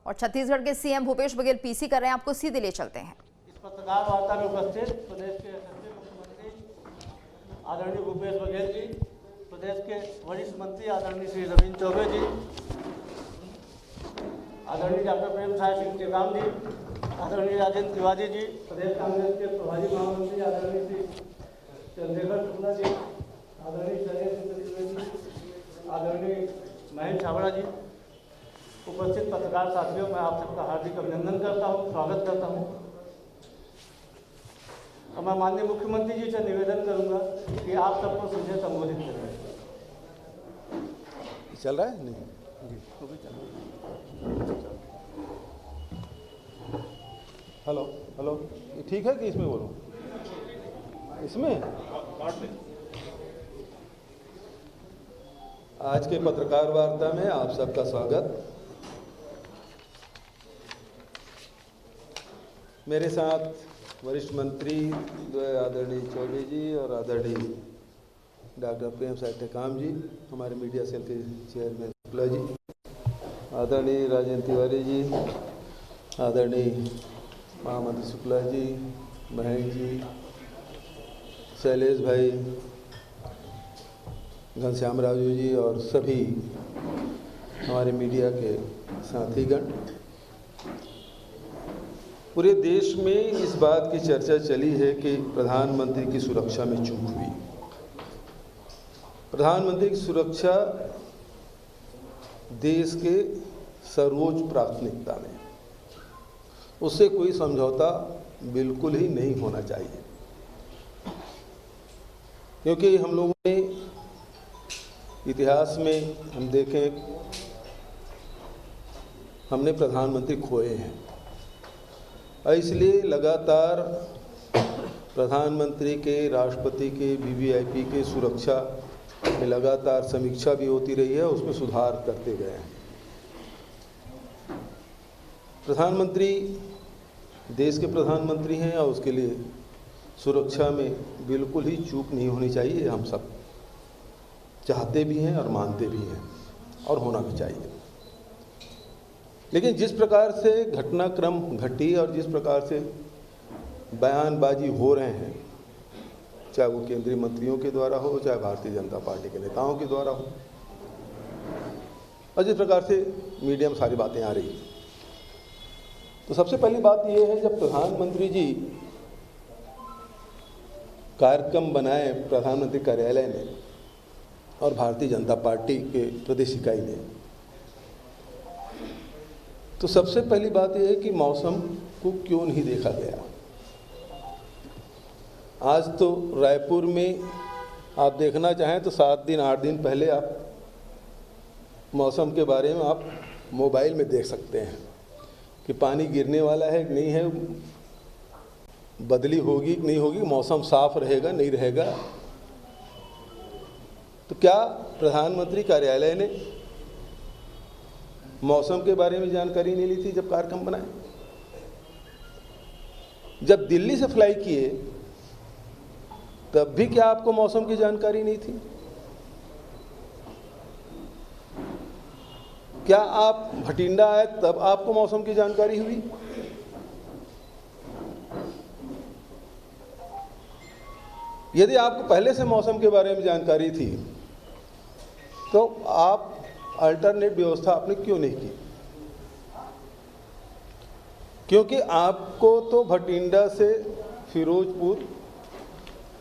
और छत्तीसगढ़ के CM Bhupesh Baghel PC कर रहे हैं, आपको सीधे ले चलते हैं। इस पत्रकार वार्ता में उपस्थित प्रदेश के यशस्वी मुख्यमंत्री आदरणीय भूपेश बघेल जी, प्रदेश के वरिष्ठ मंत्री आदरणीय श्री रविंद्र चौबे जी, आदरणीय डॉक्टर प्रेम साय सिंह टेकाम जी, आदरणीय राजेंद्र तिवारी जी, प्रदेश कांग्रेस के प्रभारी महामंत्री आदरणीय श्री चंद्रशेखर शुक्ला जी, आदरणीय शैलेश जी, आदरणीय महेश छाबड़ा जी, उपस्थित पत्रकार साथियों, मैं आप सबका हार्दिक अभिनंदन करता हूँ, स्वागत करता हूँ। और मैं माननीय मुख्यमंत्री जी से निवेदन करूँगा कि आप सबको सीधे संबोधित करें। चल रहा है नहीं जी, तो भी चल रहा है। हेलो हेलो, ये ठीक है कि इसमें बोलूँ? इसमें आज के पत्रकार वार्ता में आप सबका स्वागत। मेरे साथ वरिष्ठ मंत्री आदरणीय चौबे जी और आदरणीय डॉक्टर प्रेम साय टेकाम जी, हमारे मीडिया सेल के चेयरमैन शुक्ला जी, आदरणीय राजेंद्र तिवारी जी, आदरणीय महामंत्री शुक्ला जी, महेश जी, शैलेश भाई, घनश्याम राजू जी और सभी हमारे मीडिया के साथीगण। पूरे देश में इस बात की चर्चा चली है कि प्रधानमंत्री की सुरक्षा में चूक हुई। प्रधानमंत्री की सुरक्षा देश के सर्वोच्च प्राथमिकता में, उससे कोई समझौता बिल्कुल ही नहीं होना चाहिए, क्योंकि हम लोगों ने इतिहास में हम देखें, हमने प्रधानमंत्री खोए हैं, इसलिए लगातार प्रधानमंत्री के, राष्ट्रपति के, वीवीआईपी के सुरक्षा में लगातार समीक्षा भी होती रही है, उसमें सुधार करते गए हैं। प्रधानमंत्री देश के प्रधानमंत्री हैं और उसके लिए सुरक्षा में बिल्कुल ही चूक नहीं होनी चाहिए। हम सब चाहते भी हैं और मानते भी हैं और होना भी चाहिए। लेकिन जिस प्रकार से घटनाक्रम घटी और जिस प्रकार से बयानबाजी हो रहे हैं, चाहे वो केंद्रीय मंत्रियों के द्वारा हो, चाहे भारतीय जनता पार्टी के नेताओं के द्वारा हो, और जिस प्रकार से मीडिया में सारी बातें आ रही, तो सबसे पहली बात यह है, जब प्रधानमंत्री जी कार्यक्रम बनाए प्रधानमंत्री कार्यालय ने और भारतीय जनता पार्टी के प्रदेश इकाई ने, तो सबसे पहली बात यह है कि मौसम को क्यों नहीं देखा गया। आज तो रायपुर में आप देखना चाहें तो 7 दिन 8 दिन पहले आप मौसम के बारे में आप मोबाइल में देख सकते हैं कि पानी गिरने वाला है कि नहीं है, बदली होगी कि नहीं होगी, मौसम साफ रहेगा नहीं रहेगा। तो क्या प्रधानमंत्री कार्यालय ने मौसम के बारे में जानकारी नहीं ली थी जब कार्यक्रम बनाए? जब दिल्ली से फ्लाई किए तब भी क्या आपको मौसम की जानकारी नहीं थी? क्या आप भटिंडा आए तब आपको मौसम की जानकारी हुई? यदि आपको पहले से मौसम के बारे में जानकारी थी तो आप अल्टरनेट व्यवस्था आपने क्यों नहीं की? क्योंकि आपको तो भटिंडा से फिरोजपुर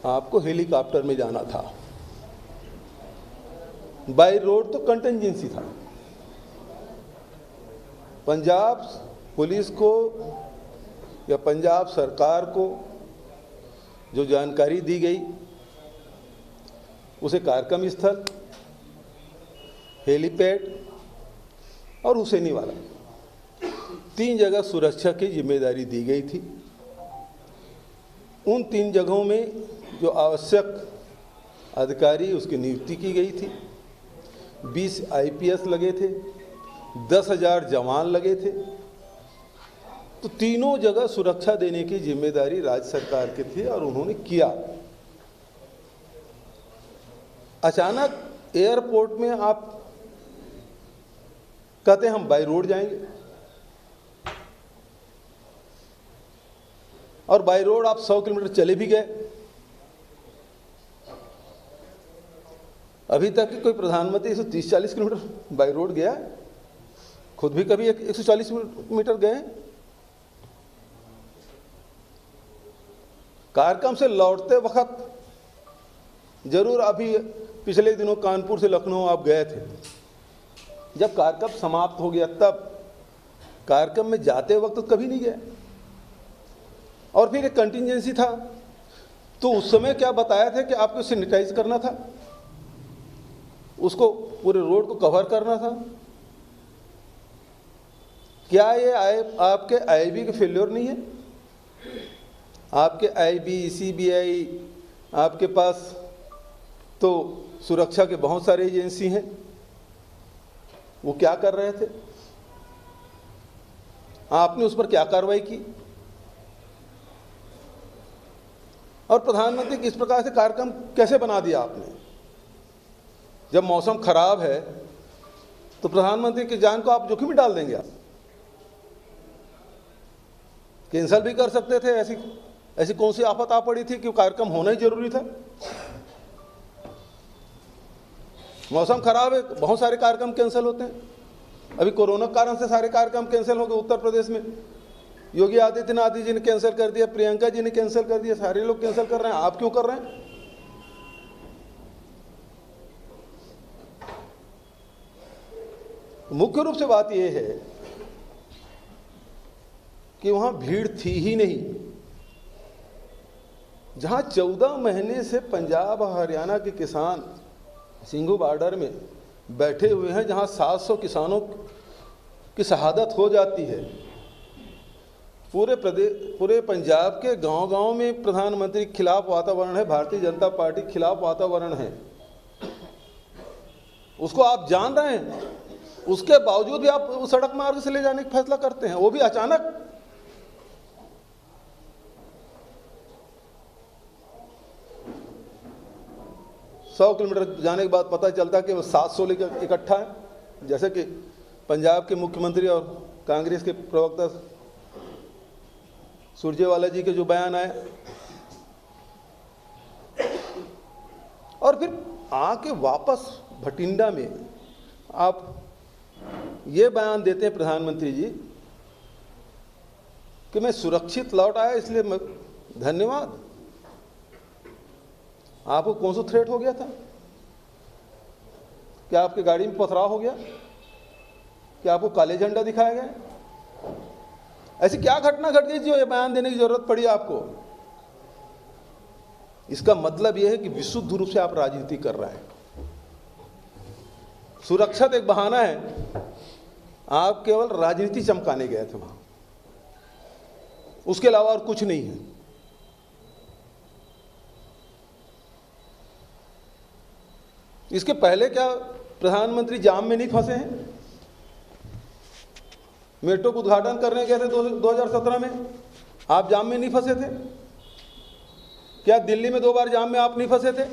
आपको हेलीकॉप्टर में जाना था, बाय रोड तो कंटिजेंसी था। पंजाब पुलिस को या पंजाब सरकार को जो जानकारी दी गई, उसे कार्यक्रम स्थल, हेलीपैड और हुसैनीवाला 3 जगह सुरक्षा की जिम्मेदारी दी गई थी। उन 3 जगहों में जो आवश्यक अधिकारी उसकी नियुक्ति की गई थी। 20 आईपीएस लगे थे, 10,000 जवान लगे थे। तो तीनों जगह सुरक्षा देने की जिम्मेदारी राज्य सरकार की थी और उन्होंने किया। अचानक एयरपोर्ट में आप कहते हैं हम बाय रोड जाएंगे, और बाई रोड आप 100 किलोमीटर चले भी गए। अभी तक कोई प्रधानमंत्री 130-40 किलोमीटर बाई रोड गया? खुद भी कभी 140 मीटर गए? कार्यक्रम से लौटते वक्त जरूर अभी पिछले दिनों कानपुर से लखनऊ आप गए थे, जब कार्यक्रम समाप्त हो गया तब कार्यक्रम में जाते वक्त तो कभी नहीं गए। और फिर एक कंटिजेंसी था, तो उस समय क्या बताया था कि आपको सैनिटाइज करना था, उसको पूरे रोड को कवर करना था। क्या ये आपके आईबी के फेल्योर नहीं है? आपके आईबी, सीबीआई, आपके पास तो सुरक्षा के बहुत सारे एजेंसी हैं, वो क्या कर रहे थे? आपने उस पर क्या कार्रवाई की? और प्रधानमंत्री किस प्रकार से कार्यक्रम कैसे बना दिया आपने? जब मौसम खराब है तो प्रधानमंत्री की जान को आप जोखिम में डाल देंगे। आप कैंसिल भी कर सकते थे। ऐसी कौन सी आफत आ पड़ी थी कि कार्यक्रम होना ही जरूरी था? मौसम खराब है, बहुत सारे कार्यक्रम कैंसिल होते हैं। अभी कोरोना के कारण से सारे कार्यक्रम कैंसिल हो गए उत्तर प्रदेश में। योगी आदित्यनाथ जी ने कैंसिल कर दिया, प्रियंका जी ने कैंसिल कर दिया, सारे लोग कैंसिल कर रहे हैं। आप क्यों कर रहे हैं? मुख्य रूप से बात यह है कि वहां भीड़ थी ही नहीं। जहां 14 महीने से पंजाब और हरियाणा के किसान सिंघू बॉर्डर में बैठे हुए हैं, जहां 700 किसानों की शहादत हो जाती है, पूरे पंजाब के गांव-गांव में प्रधानमंत्री के खिलाफ वातावरण है, भारतीय जनता पार्टी के खिलाफ वातावरण है। उसको आप जान रहे हैं, उसके बावजूद भी आप सड़क मार्ग से ले जाने का फैसला करते हैं, वो भी अचानक। सौ किलोमीटर जाने के बाद पता चलता कि वो 700 लेकर इकट्ठा है। जैसे कि पंजाब के मुख्यमंत्री और कांग्रेस के प्रवक्ता सुरजेवाला जी के जो बयान आए, और फिर आके वापस भटिंडा में आप ये बयान देते हैं प्रधानमंत्री जी कि मैं सुरक्षित लौट आया इसलिए धन्यवाद। आपको कौन सा थ्रेट हो गया था? क्या आपकी गाड़ी में पथराव हो गया? क्या आपको काले झंडा दिखाया गया? ऐसी क्या घटना घट गई जो ये बयान देने की जरूरत पड़ी आपको? इसका मतलब यह है कि विशुद्ध रूप से आप राजनीति कर रहे हैं। सुरक्षा तो एक बहाना है, आप केवल राजनीति चमकाने गए थे वहां, उसके अलावा और कुछ नहीं है। इसके पहले क्या प्रधानमंत्री जाम में नहीं फंसे हैं? मेट्रो का उद्घाटन करने गए थे 2017 में, आप जाम में नहीं फंसे थे? क्या दिल्ली में 2 बार जाम में आप नहीं फंसे थे?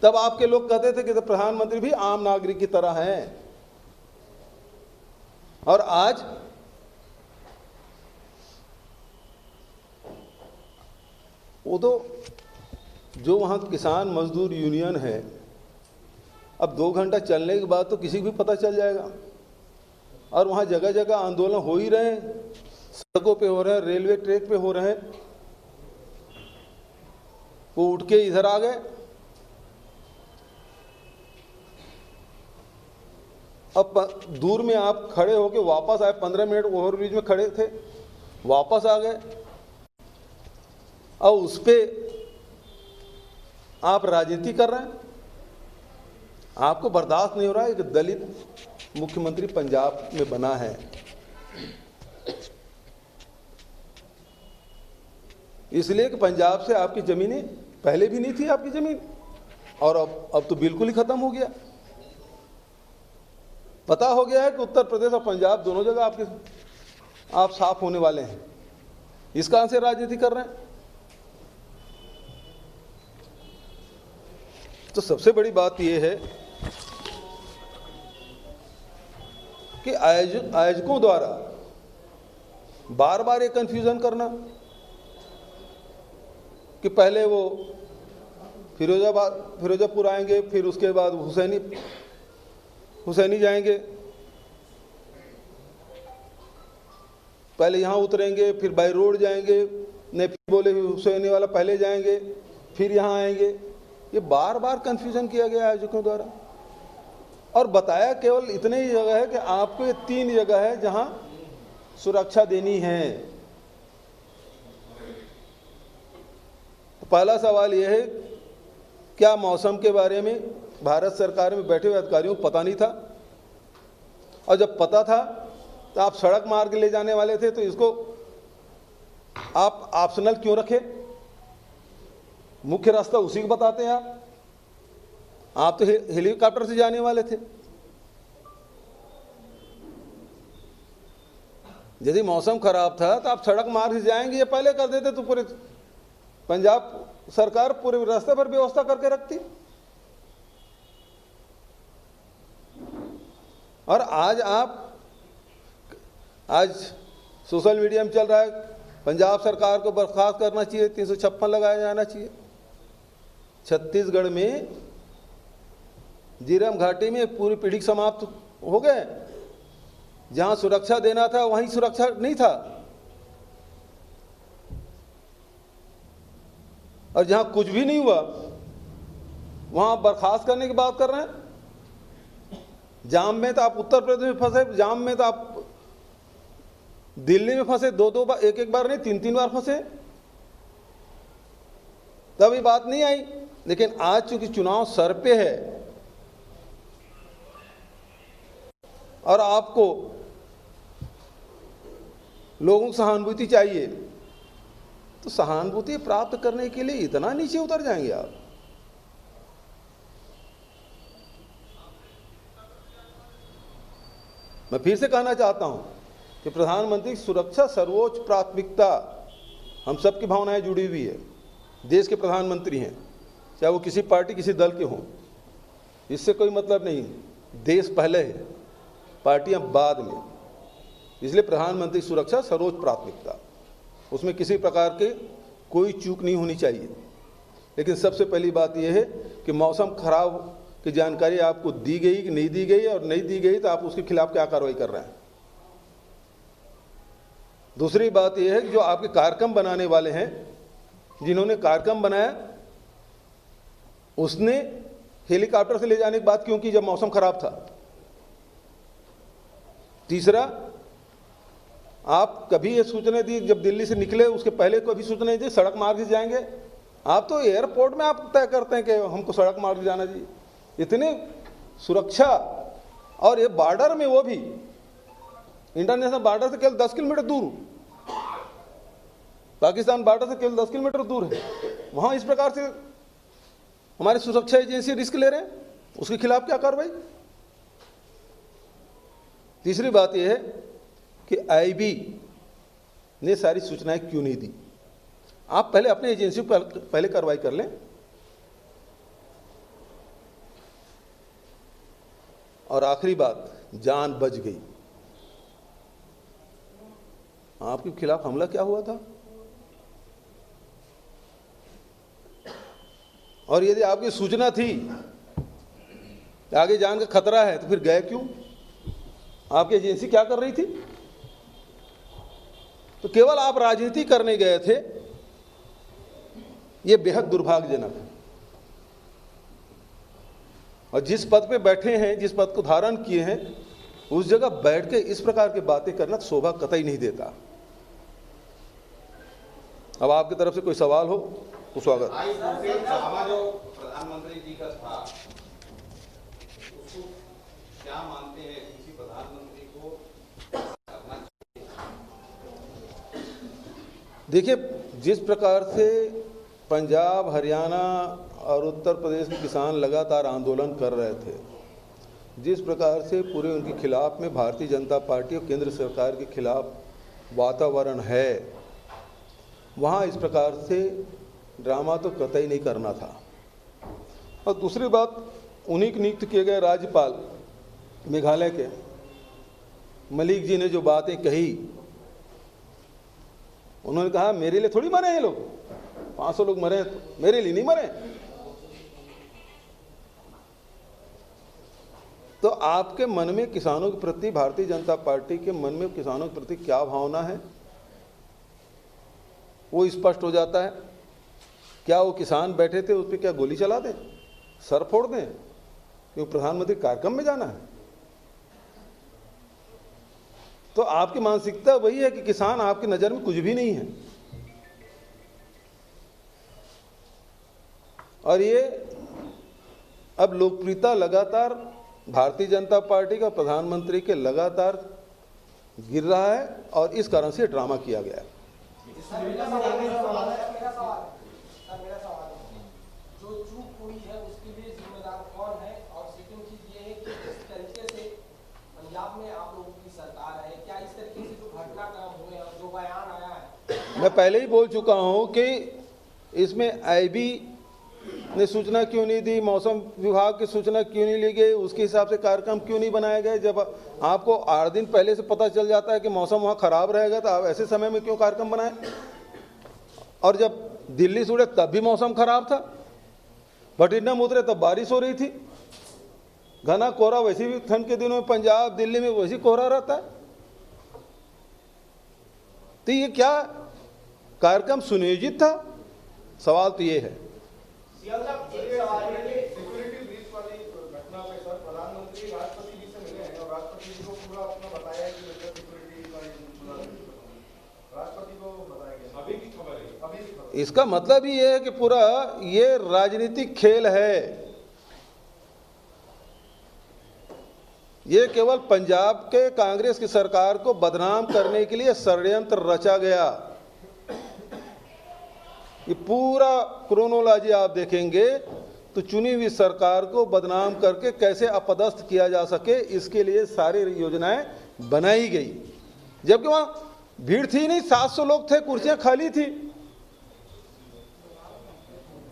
तब आपके लोग कहते थे कि तो प्रधानमंत्री भी आम नागरिक की तरह हैं। और आज वो तो जो वहां किसान मजदूर यूनियन है, अब 2 घंटा चलने के बाद तो किसी को भी पता चल जाएगा। और वहाँ जगह जगह आंदोलन हो ही रहे हैं, सड़कों पे हो रहे हैं, रेलवे ट्रैक पे हो रहे हैं। वो उठ के इधर आ गए। अब दूर में आप खड़े होके वापस आए, 15 मिनट ओवरब्रिज में खड़े थे, वापस आ गए। और उस पे आप राजनीति कर रहे हैं। आपको बर्दाश्त नहीं हो रहा है कि दलित मुख्यमंत्री पंजाब में बना है। इसलिए कि पंजाब से आपकी जमीनें पहले भी नहीं थी आपकी जमीन, और अब तो बिल्कुल ही खत्म हो गया। पता हो गया है कि उत्तर प्रदेश और पंजाब दोनों जगह आप साफ होने वाले हैं। इस कारण से राजनीति कर रहे हैं। तो सबसे बड़ी बात यह है कि आयोजकों द्वारा बार बार ये कंफ्यूजन करना कि पहले वो फिरोजापुर आएंगे, फिर उसके बाद हुसैनी जाएंगे, पहले यहाँ उतरेंगे, फिर बाई रोड जाएंगे, नहीं फिर बोले हुसैनी वाला पहले जाएंगे, फिर यहाँ आएंगे। ये बार बार कंफ्यूजन किया गया आयोजकों द्वारा और बताया केवल इतने ही जगह है कि आपको ये 3 जगह है जहाँ सुरक्षा देनी है। तो पहला सवाल यह है, क्या मौसम के बारे में भारत सरकार में बैठे हुए अधिकारियों को पता नहीं था? और जब पता था तो आप सड़क मार्ग ले जाने वाले थे, तो इसको आप ऑप्शनल क्यों रखे? मुख्य रास्ता उसी को बताते हैं आप तो हेलीकॉप्टर से जाने वाले थे। यदि मौसम खराब था तो आप सड़क मार्ग से जाएंगे, ये पहले कर देते तो पूरे पंजाब सरकार पूरे रास्ते पर व्यवस्था करके रखती। और आज सोशल मीडिया में चल रहा है, पंजाब सरकार को बर्खास्त करना चाहिए, 356 लगाया जाना चाहिए। छत्तीसगढ़ में जीरम घाटी में पूरी पीढ़ी समाप्त हो गए। जहां सुरक्षा देना था वहीं सुरक्षा नहीं था, और जहां कुछ भी नहीं हुआ वहां बर्खास्त करने की बात कर रहे हैं। जाम में तो आप उत्तर प्रदेश में फंसे, जाम में तो आप दिल्ली में फंसे, 2-2 बार, एक बार नहीं 3-3 बार फंसे, तभी बात नहीं आई। लेकिन आज चूंकि चुनाव सर पे है और आपको लोगों की सहानुभूति चाहिए, तो सहानुभूति प्राप्त करने के लिए इतना नीचे उतर जाएंगे आप? मैं फिर से कहना चाहता हूं कि प्रधानमंत्री की सुरक्षा सर्वोच्च प्राथमिकता, हम सबकी भावनाएं जुड़ी हुई है। देश के प्रधानमंत्री हैं, चाहे वो किसी पार्टी किसी दल के हों, इससे कोई मतलब नहीं। देश पहले है, पार्टियां बाद में। इसलिए प्रधानमंत्री सुरक्षा सर्वोच्च प्राथमिकता, उसमें किसी प्रकार के कोई चूक नहीं होनी चाहिए। लेकिन सबसे पहली बात यह है कि मौसम खराब की जानकारी आपको दी गई कि नहीं दी गई, और नहीं दी गई तो आप उसके खिलाफ क्या कार्रवाई कर रहे हैं। दूसरी बात यह है कि जो आपके कार्यक्रम बनाने वाले हैं, जिन्होंने कार्यक्रम बनाया, उसने हेलीकॉप्टर से ले जाने की बात क्यों की जब मौसम खराब था? तीसरा, आप कभी ये सूचना दी जब दिल्ली से निकले उसके पहले कभी सूचना दी सड़क मार्ग से जाएंगे? आप तो एयरपोर्ट में आप तय करते हैं कि हमको सड़क मार्ग से जाना चाहिए। इतनी सुरक्षा, और ये बॉर्डर में, वो भी इंटरनेशनल बॉर्डर से केवल 10 किलोमीटर दूर, पाकिस्तान बॉर्डर से केवल 10 किलोमीटर दूर है, वहां इस प्रकार से हमारी सुरक्षा एजेंसी रिस्क ले रहे हैं, उसके खिलाफ क्या कार्रवाई? तीसरी बात यह है कि आईबी ने सारी सूचनाएं क्यों नहीं दी? आप पहले अपने एजेंसी पर पहले कार्रवाई कर लें। और आखिरी बात, जान बच गई। आपके खिलाफ हमला क्या हुआ था? और यदि आपकी सूचना थी कि आगे जान का खतरा है, तो फिर गए क्यों? आपकी एजेंसी क्या कर रही थी? तो केवल आप राजनीति करने गए थे। यह बेहद दुर्भाग्यजनक है। और जिस पद पे बैठे हैं, जिस पद को धारण किए हैं, उस जगह बैठ के इस प्रकार की बातें करना शोभा कतई नहीं देता। अब आपकी तरफ से कोई सवाल हो तो स्वागत। जो प्रधानमंत्री जी का था, उसको क्या मानते हैं किसी प्रधानमंत्री को करना चाहिए? देखिए, जिस प्रकार से पंजाब, हरियाणा और उत्तर प्रदेश के किसान लगातार आंदोलन कर रहे थे, जिस प्रकार से पूरे उनके खिलाफ में भारतीय जनता पार्टी और केंद्र सरकार के खिलाफ वातावरण है, वहाँ इस प्रकार से ड्रामा तो कतई नहीं करना था। और दूसरी बात, उन्हीं के नियुक्त किए गए राज्यपाल मेघालय के मलिक जी ने जो बातें कही, उन्होंने कहा मेरे लिए थोड़ी मारे हैं लोग, 500 लोग मरे तो मेरे लिए नहीं मरे। तो आपके मन में किसानों के प्रति, भारतीय जनता पार्टी के मन में किसानों के प्रति क्या भावना है वो स्पष्ट हो जाता है। क्या वो किसान बैठे थे उस पर क्या गोली चला दें, सर फोड़ दें, क्योंकि प्रधानमंत्री कार्यक्रम में जाना है? तो आपकी मानसिकता वही है कि किसान आपकी नजर में कुछ भी नहीं है। और ये अब लोकप्रियता लगातार भारतीय जनता पार्टी का, प्रधानमंत्री के लगातार गिर रहा है और इस कारण से ड्रामा किया गया है। मेरा सवाल जो चूक हुई है उसके लिए जिम्मेदार कौन है? और सेकंड चीज ये है कि इस तरीके से पंजाब में आप लोगों की सरकार है, क्या इस तरीके से जो घटनाक्रम हुए और जो बयान आया है? मैं पहले ही बोल चुका हूं कि इसमें आईबी ने सूचना क्यों नहीं दी, मौसम विभाग की सूचना क्यों नहीं ली गई, उसके हिसाब से कार्यक्रम क्यों नहीं बनाए गए। जब आपको 8 दिन पहले से पता चल जाता है कि मौसम वहाँ खराब रहेगा तो आप ऐसे समय में क्यों कार्यक्रम बनाए? और जब दिल्ली से उड़े तब भी मौसम खराब था, भटिंडा में उतरे तब बारिश हो रही थी, घना कोहरा वैसे भी ठंड के दिनों में पंजाब दिल्ली में वैसे कोहरा रहता है। तो ये क्या कार्यक्रम सुनियोजित था? सवाल तो ये है। सिक्योरिटी ब्रीच वाली घटना में सर प्रधानमंत्री राष्ट्रपति जी से मिले हैं और राष्ट्रपति जी को पूरा अपना बताया कि सिक्योरिटी का राष्ट्रपति को बताया गया। अभी की खबर है, अभी की खबर। इसका मतलब ये है कि पूरा ये राजनीतिक खेल है। ये केवल पंजाब के कांग्रेस की सरकार को बदनाम करने के लिए षड्यंत्र रचा गया। ये पूरा क्रोनोलॉजी आप देखेंगे तो चुनी हुई सरकार को बदनाम करके कैसे अपदस्थ किया जा सके, इसके लिए सारी योजनाएं बनाई गई। जबकि वहां भीड़ थी नहीं, 700 लोग थे, कुर्सियां खाली थी।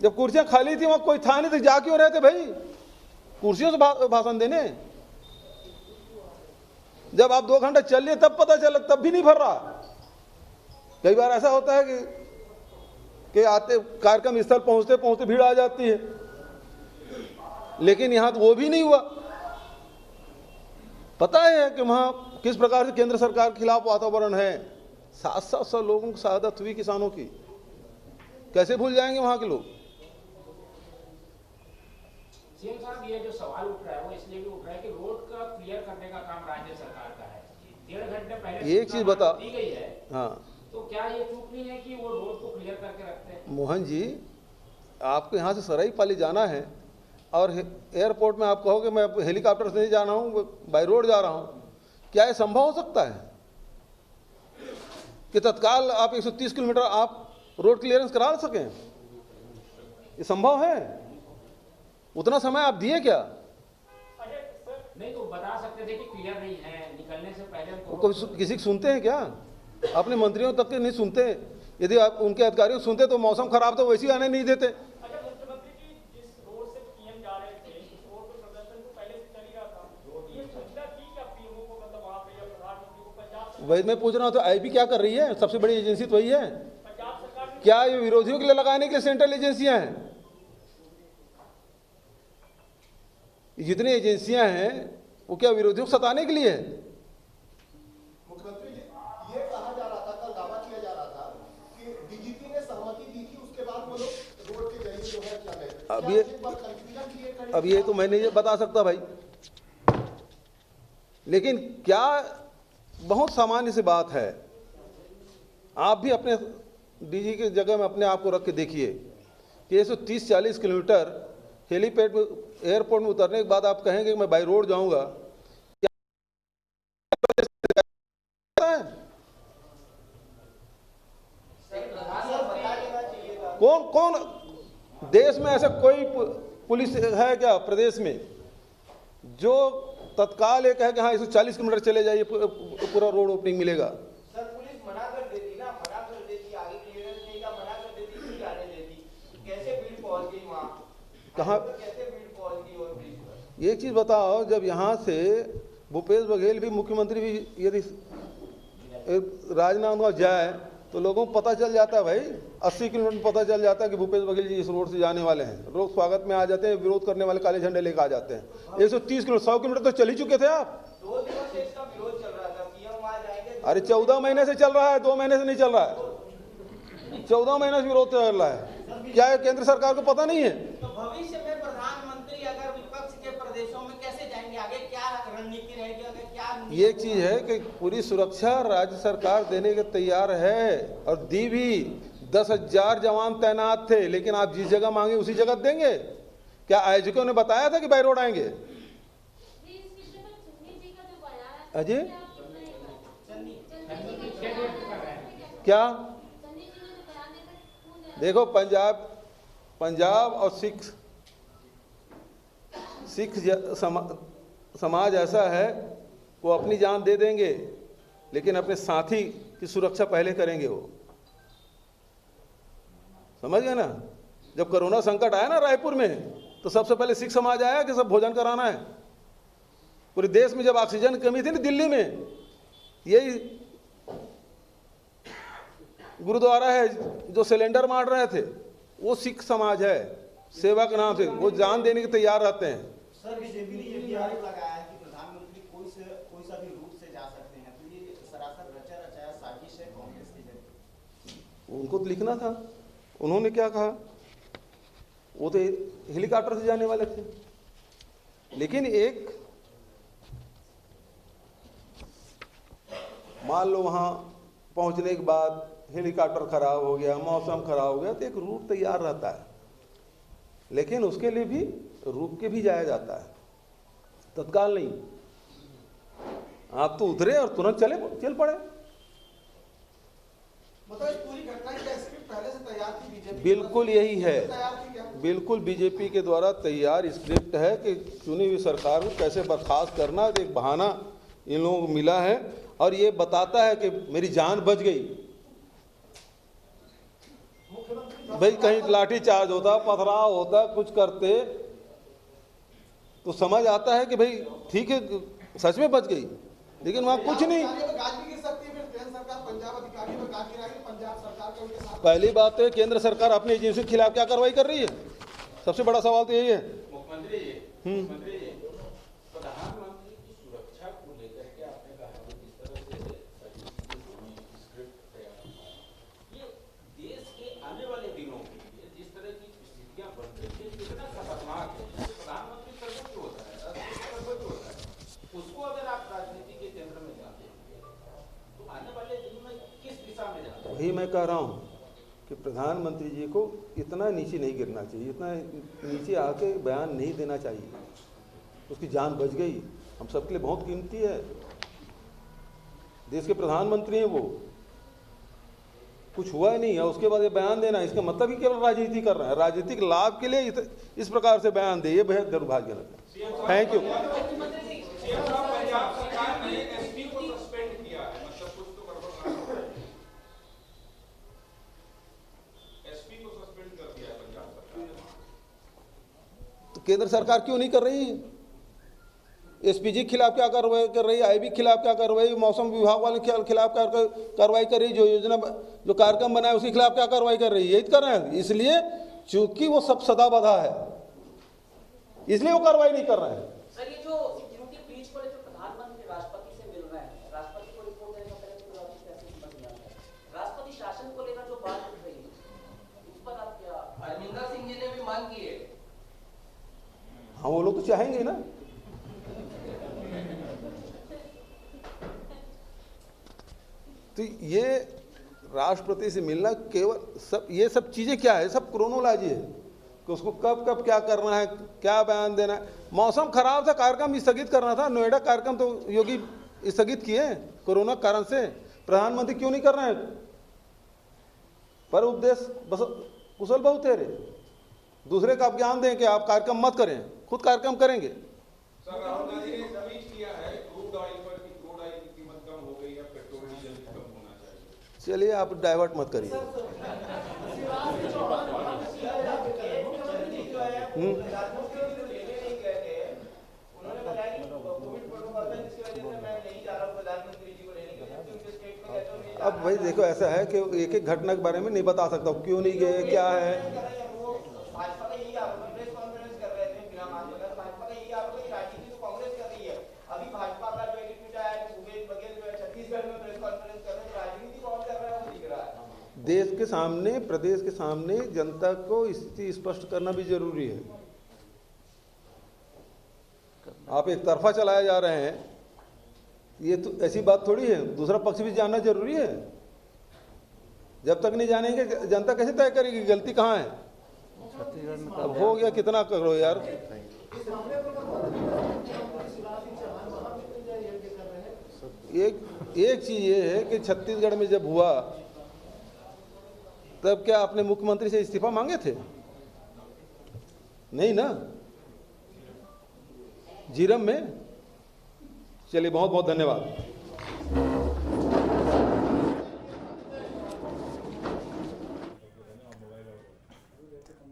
जब कुर्सियां खाली थी वहां कोई था नहीं तो जा क्यों रहे थे भाई कुर्सियों से भाषण देने? जब आप 2 घंटा चल लिए तब पता चला, तब भी नहीं भर रहा। कई बार ऐसा होता है कि आते कार्यक्रम स्थल पहुंचते पहुंचते भीड़ आ जाती है, लेकिन यहां तो वो भी नहीं हुआ। पता है कि वहां किस प्रकार से केंद्र सरकार के खिलाफ वातावरण है। 700 लोगों की शहादत हुई किसानों की, कैसे भूल जाएंगे वहां के लोग? सीएम साहब, ये जो सवाल उठ रहा है वो इसलिए भी उठ रहा है कि रोड का क्लियर करने का काम राज्य सरकार का है। 1.5 घंटे पहले एक चीज बता, दी गई है, हाँ, तो क्या ये चूक नहीं है कि वो रोड को क्लियर करके रखते हैं? मोहन जी, आपको यहाँ से सराईपाली जाना है और एयरपोर्ट में आप कहोगे मैं हेलीकॉप्टर से नहीं जा रहा हूँ, बाई रोड जा रहा हूँ, क्या ये संभव हो सकता है कि तत्काल आप 130 किलोमीटर आप रोड क्लियरेंस करा सकें? ये संभव है? उतना समय आप दिए क्या? नहीं तो बता सकते थे कि क्लियर नहीं है, निकलने से पहले वो कभी किसी की सुनते हैं क्या? अपने मंत्रियों तक के नहीं सुनते। यदि आप उनके अधिकारियों को सुनते तो मौसम खराब तो वैसे ही आने नहीं देते। अच्छा, मुख्यमंत्री जी जिस रोड से पीएम जा रहे थे उस रोड पर प्रदर्शन तो पहले से चल ही रहा था, ये सूचना थी क्या पीएमओ को, मतलब वहां पे या प्रधानमंत्री को? पंजाब वही मैं पूछ रहा हूँ, तो आईबी क्या कर रही है? सबसे बड़ी एजेंसी तो वही है। पंजाब सरकार क्या ये विरोधियों के लिए लगाने के लिए सेंट्रल एजेंसियां हैं? जितनी एजेंसियां हैं वो क्या विरोधियों को सताने के लिए है? मुख्यमंत्री जी, ये कहा जा रहा था, कल दावा किया जा रहा था कि डीजीपी ने सहमति दी थी, उसके बाद वो लोग रोड के जरिए जो है चले। अब ये तो मैं नहीं बता सकता भाई, लेकिन क्या बहुत सामान्य सी बात है। आप भी अपने डीजी की जगह में अपने आप को रख के देखिए कि 130-40 किलोमीटर हेलीपैड एयरपोर्ट में उतरने के बाद आप कहेंगे कि मैं बाई रोड जाऊंगा, कौन देश में ऐसा कोई पुलिस है क्या प्रदेश में जो तत्काल ये कहे कि हाँ 140 किलोमीटर चले जाइए पूरा रोड ओपनिंग मिलेगा? सर पुलिस मना कर देती ना, मना कर देती, आगे क्लियरेंस नहीं का मना कर देती, फिर जाने देती, कैसे भीड़ पहुंच गई वहां? कहाँ कैसे भीड़ पहुंच गई और ब्रिज पर? एक चीज बताओ, जब यहाँ से भूपेश बघेल भी मुख्यमंत्री भी यदि राजनांदगांव जाए तो लोगों को पता चल जाता है भाई, 80 किलोमीटर पता चल जाता है कि भूपेश बघेल जी इस रोड से जाने वाले हैं। लोग स्वागत में आ जाते हैं, विरोध करने वाले काले झंडे लेकर आ जाते हैं। 130 किलोमीटर 100 किलोमीटर तो चल ही चुके थे आप। 2 दिनों से इसका विरोध चल रहा था, पीएम वहां जाएंगे। अरे 14 महीने से चल रहा है, 2 महीने से नहीं चल रहा है, 14 महीने से विरोध चल रहा है। क्या है केंद्र सरकार को पता नहीं है? तो भविष्य में प्रधानमंत्री अगर विपक्ष के प्रदेशों में कैसे जाएंगे, आगे क्या रणनीति रहेगी, आगे क्या? ये चीज है कि पूरी सुरक्षा राज्य सरकार देने के तैयार है और दी भी। 10,000 जवान तैनात थे, लेकिन आप जिस जगह मांगे उसी जगह देंगे? क्या आयोजकों ने बताया था कि बाई रोड आएंगे? अजय क्या देखो, पंजाब और सिख समाज ऐसा है, वो अपनी जान दे देंगे लेकिन अपने साथी की सुरक्षा पहले करेंगे। वो समझ गए ना? जब कोरोना संकट आया ना रायपुर में, तो सबसे पहले सिख समाज आया कि सब भोजन कराना है। पूरे देश में जब ऑक्सीजन की कमी थी ना दिल्ली में, यही गुरुद्वारा है जो सिलेंडर मार रहे थे, वो सिख समाज है। सेवा के नाम से वो जान देने के तैयार रहते हैं। सर, बीजेपी ने ये आरोप लगाया है कि प्रधानमंत्री कोई सा भी रूट से जा सकते हैं, तो ये सरासर रचाया साजिश है कांग्रेस की जगह। उनको तो लिखना था, उन्होंने क्या कहा? वो तो हेलीकॉप्टर से जाने वाले थे। लेकिन एक मान लो वहां पहुंचने के बाद हेलीकॉप्टर खराब हो गया, मौसम खराब हो गया, तो एक रूट तैयार रहता है, लेकिन उसके लिए भी रुक के भी जाया जाता है, तत्काल नहीं। आप तो उतरे और तुरंत चल पड़े। मतलब इस पूरी घटना की स्क्रिप्ट पहले से तैयार थी बीजेपी? बिल्कुल यही है, तैयार थी क्या? बिल्कुल बीजेपी के द्वारा तैयार स्क्रिप्ट है कि चुनी हुई सरकार को कैसे बर्खास्त करना। एक बहाना इन लोगों को मिला है और ये बताता है कि मेरी जान बच गई। भाई कहीं लाठी चार्ज होता, पथराव होता, कुछ करते तो समझ आता है कि भाई ठीक है, सच में बच गई, लेकिन वहां कुछ नहीं। पहली बात है, केंद्र सरकार अपनी एजेंसी के खिलाफ क्या कार्रवाई कर रही है? सबसे बड़ा सवाल तो यही है। मुख्यमंत्री जी, प्रधानमंत्री की सुरक्षा को लेकर के आपने कहा कि किस तरह से स्क्रिप्ट तैयार हुआ, ये देश के आने वाले दिनों के लिए जिस तरह की स्थितियां बन रही है, कितना खतरनाक है। प्रधानमंत्री सर्वोच्च होता है, राष्ट्रपति सर्वोच्च होता है, उसको अगर आप राजनीति के केंद्र में जाते हैं तो आने वाले दिन में किस दिशा में जाते हैं? वही मैं कह रहा हूँ कि प्रधानमंत्री जी को इतना नीचे नहीं गिरना चाहिए, इतना नीचे आके बयान नहीं देना चाहिए। उसकी जान बच गई, हम सबके लिए बहुत कीमती है। देश के प्रधानमंत्री हैं वो, कुछ हुआ ही नहीं है, उसके बाद ये बयान देना, इसका मतलब ही केवल राजनीति कर रहे हैं, राजनीतिक लाभ के लिए इस प्रकार से बयान दे, ये बेहद दुर्भाग्यजनक है। Thank you. पंजाब सरकार ने एसपी को सस्पेंड किया है, मतलब कुछ तो गड़बड़ है। एसपी को सस्पेंड कर दिया है पंजाब सरकार ने। तो केंद्र सरकार क्यों नहीं कर रही? एसपीजी के खिलाफ क्या कार्रवाई कर रही है? आईबी के खिलाफ क्या कार्रवाई? मौसम विभाग वाले के खिलाफ क्या कार्रवाई कर रही है? जो योजना जो कार्यक्रम बनाए उसके खिलाफ क्या कार्रवाई कर रही है? यही कर रहे हैं। इसलिए चूंकि वो सब सदाबद्ध है, इसलिए वो कार्रवाई नहीं कर रहे हैं। सर, ये जो सिक्योरिटी ब्रीच पर जो प्रधानमंत्री राष्ट्रपति से मिल रहे हैं, राष्ट्रपति को रिपोर्ट देने का पहले तो कैसे समझ में आता है? राष्ट्रपति शासन को लेकर जो बात उठ रही है उस पर आप क्या? अरविंदर सिंह जी ने भी मांग की है। हाँ, वो लोग तो चाहेंगे ना। तो ये राष्ट्रपति से मिलना केवल ये सब चीजें क्या है? सब क्रोनोलॉजी है कि उसको कब कब क्या करना है, क्या बयान देना है। मौसम खराब था, कार्यक्रम स्थगित करना था। नोएडा कार्यक्रम तो योगी स्थगित किए कोरोना कारण से। प्रधानमंत्री क्यों नहीं कर रहे हैं? पर उपदेश बस कुशल बहुत है रे, दूसरे का आप ज्ञान दें कि आप कार्यक्रम मत करें, खुद कार्यक्रम करेंगे। सर, राहुल गांधी ने ट्वीट किया है क्रूड ऑयल पर कि क्रूड ऑयल की कीमत कम हो गई है, पेट्रोल डीजल कम होना चाहिए। चलिए, आप डाइवर्ट मत करिए। अब भाई देखो, ऐसा है कि एक एक घटना के बारे में नहीं बता सकता हूँ, क्यों नहीं गए, क्या है। भाजपा का यही आरोप है, प्रेस कॉन्फ्रेंस कर रहे थे बिना मान लेकर, भाजपा का यही आरोप है कि राजनीति तो कांग्रेस कर रही है। अभी भाजपा का जो एक ट्वीट आया है कि भूपेश बघेल जो है छत्तीसगढ़ में प्रेस कॉन्फ्रेंस कर रहे हैं, राजनीति कौन कर रहा है वो दिख रहा है। देश के सामने, प्रदेश के सामने जनता को स्थिति स्पष्ट करना भी जरूरी है। आप एक तरफा चलाए जा रहे हैं, ये तो ऐसी बात थोड़ी है, दूसरा पक्ष भी जानना जरूरी है। जब तक नहीं जानेंगे जनता कैसे तय करेगी गलती कहाँ है। अब हो गया, कितना करो यार। एक चीज ये है कि छत्तीसगढ़ में जब हुआ तब क्या आपने मुख्यमंत्री से इस्तीफा मांगे थे? नहीं ना, जीरम में। चलिए, बहुत बहुत धन्यवाद।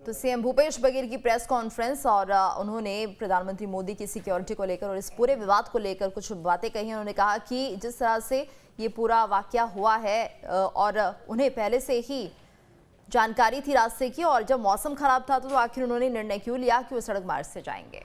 तो सीएम भूपेश बघेल की प्रेस कॉन्फ्रेंस और उन्होंने प्रधानमंत्री मोदी की सिक्योरिटी को लेकर और इस पूरे विवाद को लेकर कुछ बातें कही। उन्होंने कहा कि जिस तरह से ये पूरा वाकया हुआ है और उन्हें पहले से ही जानकारी थी रास्ते की, और जब मौसम खराब था तो आखिर उन्होंने निर्णय क्यों लिया कि वो सड़क मार्ग से जाएंगे।